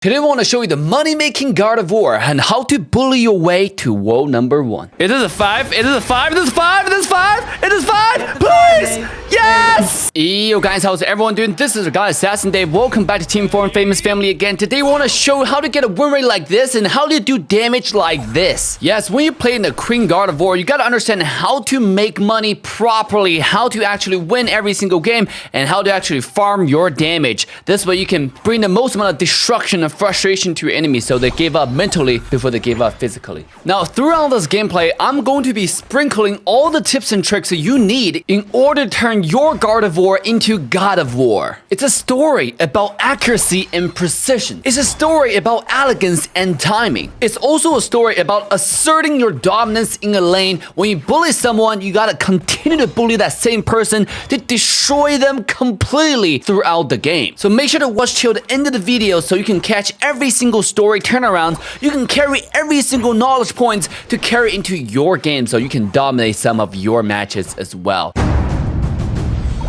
Today we want to show you the money-making Gardevoir and how to bully your way to world number 1. It is a 5, it is a 5, it is 5, it is 5, it is 5, please! Yes! Yo guys, how's everyone doing? This is your guy Assassin Dave. Welcome back to Team 4 and Famous Family again. Today we want to show you how to get a win rate like this and how to do damage like this. Yes, when you play in the Queen Gardevoir, you gotta understand how to make money properly, how to actually win every single game, and how to actually farm your damage. This way you can bring the most amount of destruction and frustration to your enemies so they give up mentally before they give up physically. Now, throughout this gameplay, I'm going to be sprinkling all the tips and tricks that you need in order to turn your Gardevoir into God of War. It's a story about accuracy and precision. It's a story about elegance and timing. It's also a story about asserting your dominance in a lane. When you bully someone, you gotta continue to bully that same person to destroy them completely throughout the game. So make sure to watch till the end of the video so you can catch every single story turnaround. You can carry every single knowledge points to carry into your game so you can dominate some of your matches as well.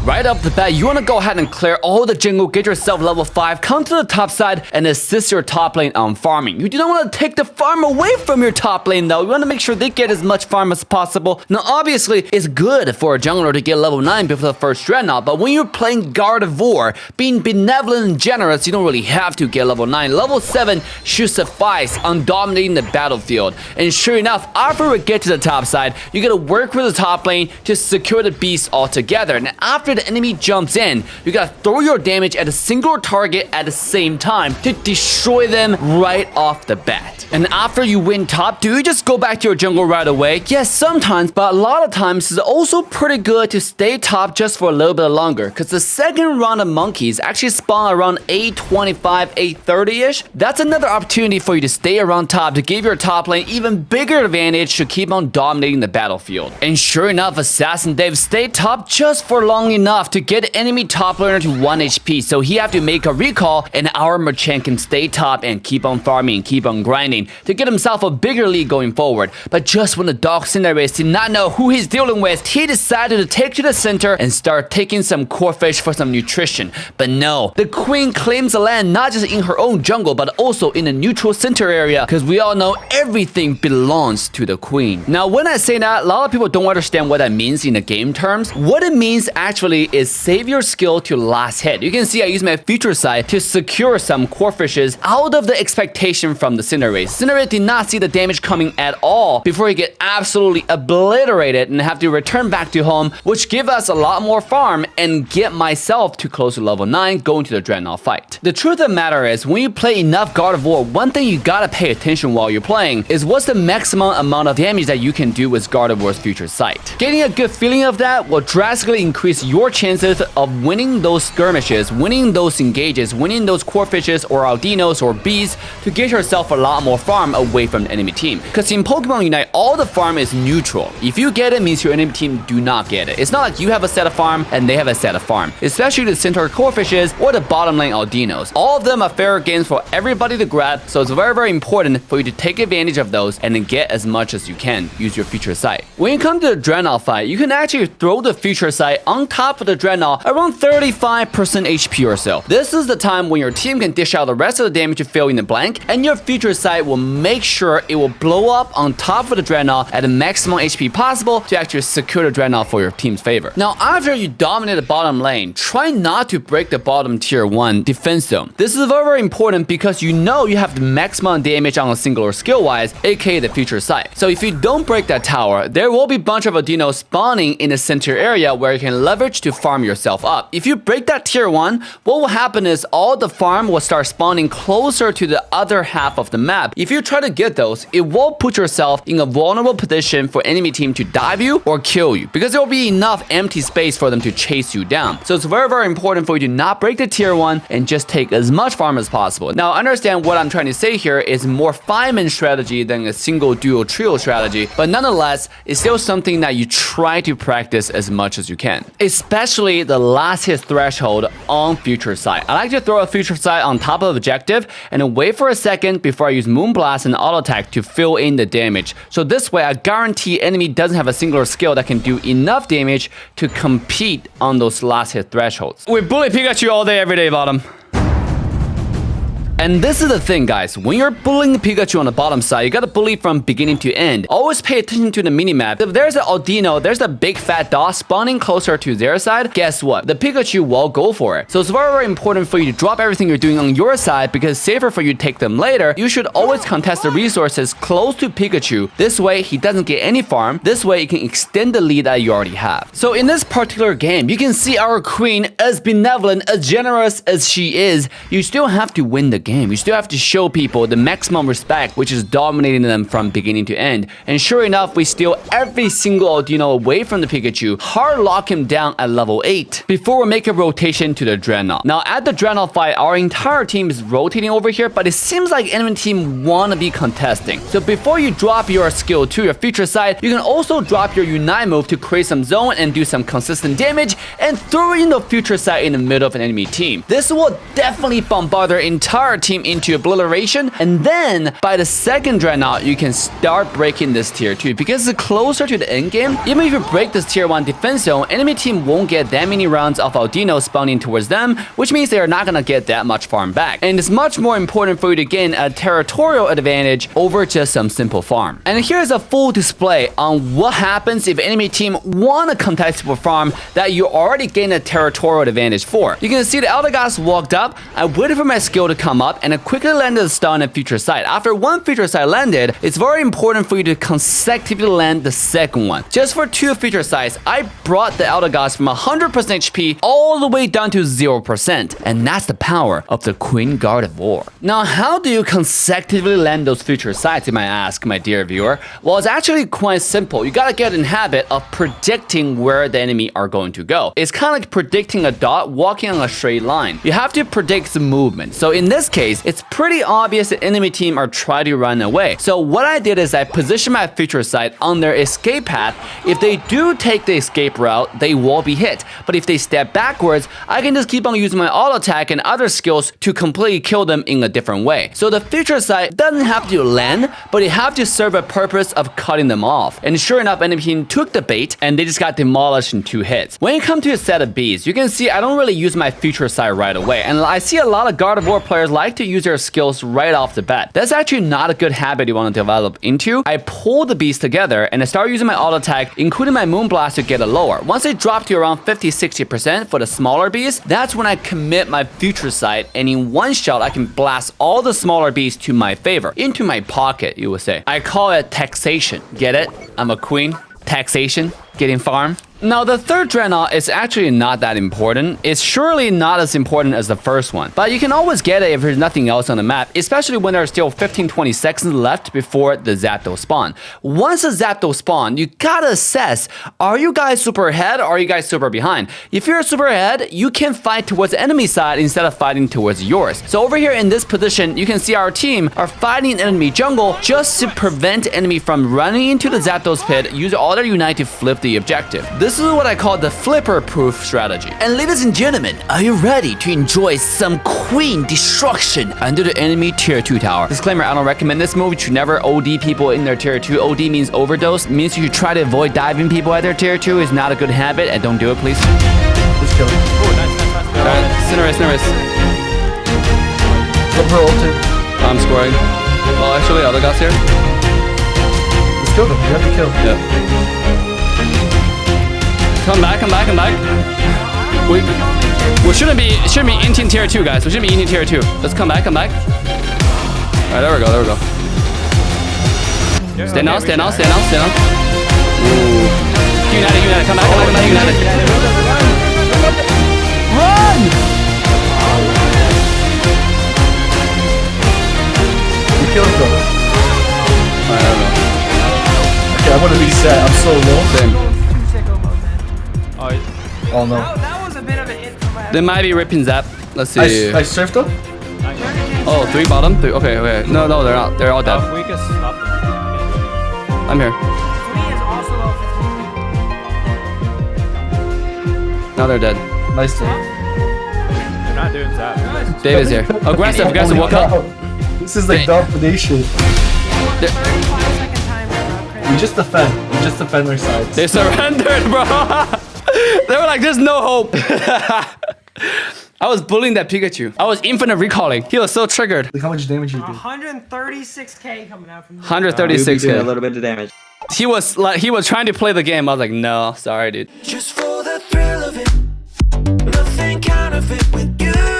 Right off the bat, you want to go ahead and clear all the jungle, get yourself level 5, come to the top side, and assist your top lane on farming. You do not want to take the farm away from your top lane though. You want to make sure they get as much farm as possible. Now obviously, it's good for a jungler to get level 9 before the first dreadnaw, but when you're playing Gardevoir, being benevolent and generous, you don't really have to get level 9. Level 7 should suffice on dominating the battlefield. And sure enough, after we get to the top side, you gotta work with the top lane to secure the beast altogether. And after the enemy jumps in, you gotta throw your damage at a single target at the same time to destroy them right off the bat. And after you win top, do you just go back to your jungle right away? Yes, sometimes, but a lot of times it's also pretty good to stay top just for a little bit longer, because the second round of monkeys actually spawn around 825, 830-ish. That's another opportunity for you to stay around top to give your top lane even bigger advantage to keep on dominating the battlefield. And sure enough, Assassin Dave stayed top just for long enough to get enemy top laner to 1 HP, so he have to make a recall, and our Merchant can stay top and keep on farming and keep on grinding to get himself a bigger lead going forward. But just when the Dog Cinderace did not know who he's dealing with, he decided to take to the center and start taking some core fish for some nutrition. But no, the Queen claims the land not just in her own jungle, but also in the neutral center area, because we all know everything belongs to the Queen. Now, when I say that, a lot of people don't understand what that means in the game terms. What it means actually is save your skill to last hit. You can see I use my future sight to secure some core fishes out of the expectation from the Cinderace. Cinderace did not see the damage coming at all before he get absolutely obliterated and have to return back to home, which give us a lot more farm and get myself to close to level 9 going to the dreadnaw fight. The truth of the matter is, when you play enough Gardevoir, one thing you gotta pay attention while you're playing is what's the maximum amount of damage that you can do with Gardevoir's future sight. Getting a good feeling of that will drastically increase your chances of winning those skirmishes, winning those engages, winning those core fishes or aldinos or bees to get yourself a lot more farm away from the enemy team. Because in Pokemon Unite, all the farm is neutral. If you get it, means your enemy team do not get it. It's not like you have a set of farm and they have a set of farm, especially the center core fishes or the bottom lane aldinos. All of them are fair games for everybody to grab, so it's very important for you to take advantage of those and then get as much as you can. Use your future sight. When you come to the dreadnaw fight, you can actually throw the future sight on top of the dreadnaw around 35% HP or so. This is the time when your team can dish out the rest of the damage to fill in the blank, and your future sight will make sure it will blow up on top of the dreadnaw at the maximum HP possible to actually secure the dreadnaw for your team's favor. Now, after you dominate the bottom lane, try not to break the bottom tier 1 defense zone. This is very important because you know you have the maximum damage on a singular skill wise, aka the future sight. So if you don't break that tower, there will be a bunch of aldinos spawning in the center area where you can leverage to farm yourself up. If you break that tier 1, what will happen is all the farm will start spawning closer to the other half of the map. If you try to get those, it will put yourself in a vulnerable position for enemy team to dive you or kill you, because there will be enough empty space for them to chase you down. So it's very important for you to not break the tier 1 and just take as much farm as possible. Now understand what I'm trying to say here is more 5-man strategy than a single duo trio strategy, but nonetheless, it's still something that you try to practice as much as you can, especially the last hit threshold on future sight. I like to throw a future sight on top of objective and then wait for a second before I use Moonblast and auto attack to fill in the damage. So this way I guarantee enemy doesn't have a singular skill that can do enough damage to compete on those last hit thresholds. We bully Pikachu all day every day, bottom. And this is the thing, guys. When you're bullying Pikachu on the bottom side, you gotta bully from beginning to end. Always pay attention to the minimap. If there's an Audino, there's a big fat dot spawning closer to their side, guess what? The Pikachu will go for it. So it's very, very important for you to drop everything you're doing on your side because it's safer for you to take them later. You should always contest the resources close to Pikachu. This way, he doesn't get any farm. This way, you can extend the lead that you already have. So in this particular game, you can see our queen, as benevolent, as generous as she is, you still have to win the game. You still have to show people the maximum respect, which is dominating them from beginning to end. And sure enough, we steal every single Audino away from the Pikachu, hard lock him down at level 8 before we make a rotation to the dreadnaw. Now at the dreadnaw fight, our entire team is rotating over here, but it seems like enemy team wanna be contesting. So before you drop your skill to your future side, you can also drop your unite move to create some zone and do some consistent damage and throw in the future side in the middle of an enemy team. This will definitely bombard their entire team into obliteration, and then by the second dreadnaw, you can start breaking this tier 2 because it's closer to the end game. Even if you break this tier 1 defense zone, enemy team won't get that many rounds of Audino spawning towards them, which means they're not gonna get that much farm back. And it's much more important for you to gain a territorial advantage over just some simple farm. And here's a full display on what happens if enemy team wanna contest for farm that you already gained a territorial advantage for. You can see the Eldegoss walked up, I waited for my skill to come up, and I quickly landed the stun at future side. After one future side landed, it's very important for you to consecutively land the second one. Just for 2 future sides, I brought the Eldegoss from 100% HP all the way down to 0%. And that's the power of the Queen Gardevoir. Now, how do you consecutively land those future sides, you might ask, my dear viewer? Well, it's actually quite simple. You gotta get in habit of predicting where the enemy are going to go. It's kind of like predicting a dot walking on a straight line. You have to predict the movement. So in this case, it's pretty obvious the enemy team are trying to run away. So what I did is I positioned my future side on their escape path. If they do take the escape route, they will be hit. But if they step backwards, I can just keep on using my auto attack and other skills to completely kill them in a different way. So the future side doesn't have to land, but it have to serve a purpose of cutting them off. And sure enough, enemy team took the bait and they just got demolished in 2 hits. When you come to a set of bees, you can see I don't really use my future side right away. And I see a lot of Gardevoir players like to use their skills right off the bat. That's actually not a good habit you want to develop into. I pull the bees together and I start using my auto attack, including my Moonblast to get it lower. Once they drop to around 50-60% for the smaller bees, that's when I commit my future sight, and in one shot I can blast all the smaller bees to my favor, into my pocket, you would say. I call it taxation. Get it? I'm a queen. Taxation. Getting farm. Now, the third dreadnaw is actually not that important. It's surely not as important as the first one, but you can always get it if there's nothing else on the map, especially when there's still 15-20 seconds left before the Zapdos spawn. Once the Zapdos spawn, you gotta assess, are you guys super ahead or are you guys super behind? If you're super ahead, you can fight towards the enemy side instead of fighting towards yours. So over here in this position, you can see our team are fighting enemy jungle just to prevent enemy from running into the Zapdos pit, use all their unite to flip the objective. This is what I call the flipper-proof strategy. And ladies and gentlemen, are you ready to enjoy some queen destruction under the enemy tier 2 tower? Disclaimer, I don't recommend this move. You should never OD people in their tier 2. OD means overdose. It means you should try to avoid diving people at their tier 2. It's not a good habit, and don't do it, please. Just kill him. Oh, nice. Alright, Cinerus. Jump her ulti. I'm scoring. Well, actually, Eldegoss here. Just kill them. You have to kill. Yeah. Come back. We shouldn't be in tier 2, guys. We shouldn't be in tier 2. Let's come back. Alright, there we go. Stand out. Ooh. United, come back, United. Run! You killed them. I don't know. Okay, I'm gonna reset. I'm so low. Same. Oh no. That was a bit of a hit from my They might be ripping Zap. Let's see. I surfed them? Oh, 3 bottom? 3. Okay. No, they're not. They're all dead. We can stop them. I'm here. Queen is also low 15. Now they're dead. Nice to. They're not doing that. David's here. Aggressive, walk up. This is like domination. 35-second timer. We just defend our sides. They surrendered, bro. They were like, there's no hope. I was bullying that Pikachu. I was infinite recalling. He was so triggered. Look how much damage you did. 136k coming out from this. 136 Doing a hit. little bit of damage. He was trying to play the game. I was like, no, sorry, dude. Just for the thrill of it, nothing counterfeit with you.